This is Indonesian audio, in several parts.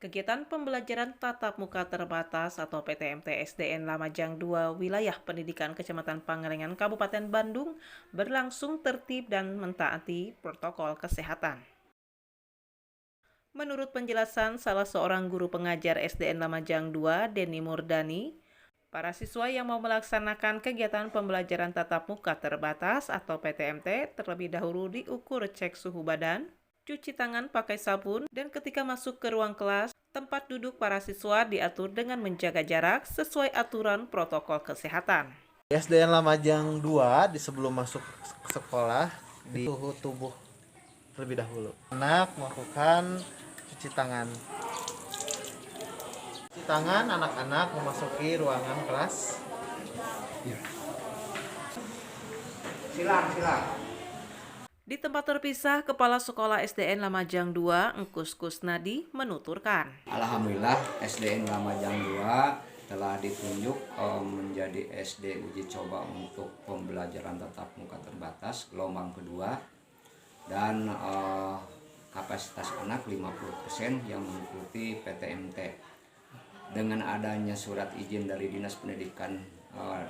Kegiatan pembelajaran tatap muka terbatas atau PTMT SDN Lamajang 2 wilayah pendidikan Kecamatan Pangalengan Kabupaten Bandung berlangsung tertib dan mentaati protokol kesehatan. Menurut penjelasan salah seorang guru pengajar SDN Lamajang 2, Denny Murdani, para siswa yang mau melaksanakan kegiatan pembelajaran tatap muka terbatas atau PTMT terlebih dahulu diukur cek suhu badan, cuci tangan pakai sabun, dan ketika masuk ke ruang kelas, tempat duduk para siswa diatur dengan menjaga jarak sesuai aturan protokol kesehatan. SDN Lamajang 2 di sebelum masuk sekolah di suhu tubuh terlebih dahulu. Anak melakukan cuci tangan. Cuci tangan anak-anak memasuki ruangan kelas. Silang. Di tempat terpisah, Kepala Sekolah SDN Lamajang 2, Engkus Kusnadi, menuturkan. Alhamdulillah SDN Lamajang 2 telah ditunjuk menjadi SD uji coba untuk pembelajaran tatap muka terbatas gelombang kedua dan kapasitas anak 50% yang mengikuti PTMT. Dengan adanya surat izin dari Dinas Pendidikan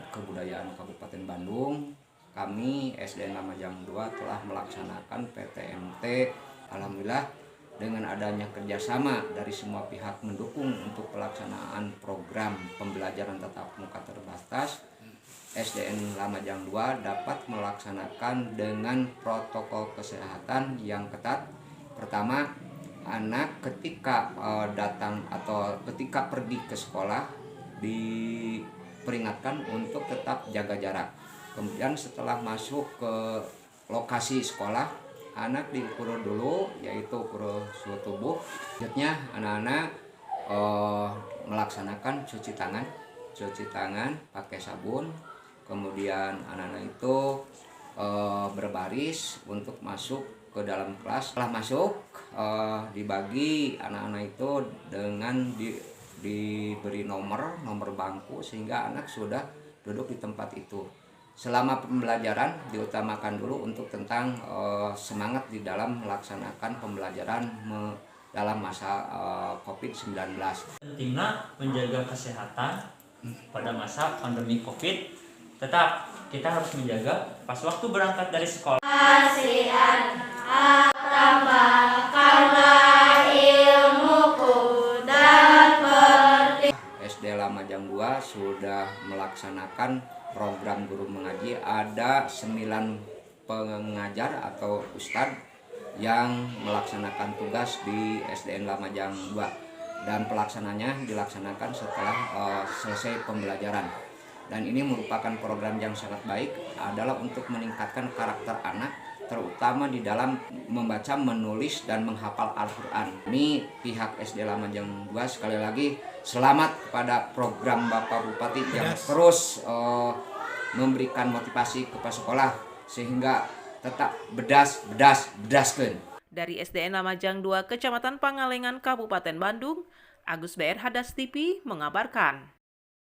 Kebudayaan Kabupaten Bandung, kami SDN Lamajang 2 telah melaksanakan PTMT. Alhamdulillah dengan adanya kerjasama dari semua pihak mendukung untuk pelaksanaan program pembelajaran tatap muka terbatas, SDN Lamajang 2 dapat melaksanakan dengan protokol kesehatan yang ketat. Pertama, anak ketika datang atau ketika pergi ke sekolah diperingatkan untuk tetap jaga jarak. Kemudian setelah masuk ke lokasi sekolah, anak diukur dulu, yaitu ukur suhu tubuh. Selanjutnya anak-anak melaksanakan cuci tangan pakai sabun. Kemudian anak-anak itu berbaris untuk masuk ke dalam kelas. Setelah masuk dibagi anak-anak itu dengan diberi nomor bangku sehingga anak sudah duduk di tempat itu. Selama pembelajaran diutamakan dulu untuk tentang semangat di dalam melaksanakan pembelajaran dalam masa COVID-19. Pentingnya menjaga kesehatan pada masa pandemi COVID. Tetap kita harus menjaga pas waktu berangkat dari sekolah. SD Lamajang 2 sudah melaksanakan program guru mengaji. Ada 9 pengajar atau ustadz yang melaksanakan tugas di SDN Lamajang 2 dan pelaksananya dilaksanakan setelah selesai pembelajaran. Dan ini merupakan program yang sangat baik, adalah untuk meningkatkan karakter anak, terutama di dalam membaca, menulis, dan menghafal Al-Quran. Ini pihak SD Lamajang 2 sekali lagi selamat kepada program Bapak Bupati yang terus memberikan motivasi kepada sekolah sehingga tetap bedaskeun. Dari SDN Lamajang 2, Kecamatan Pangalengan, Kabupaten Bandung, Agus BR Hadas TV mengabarkan.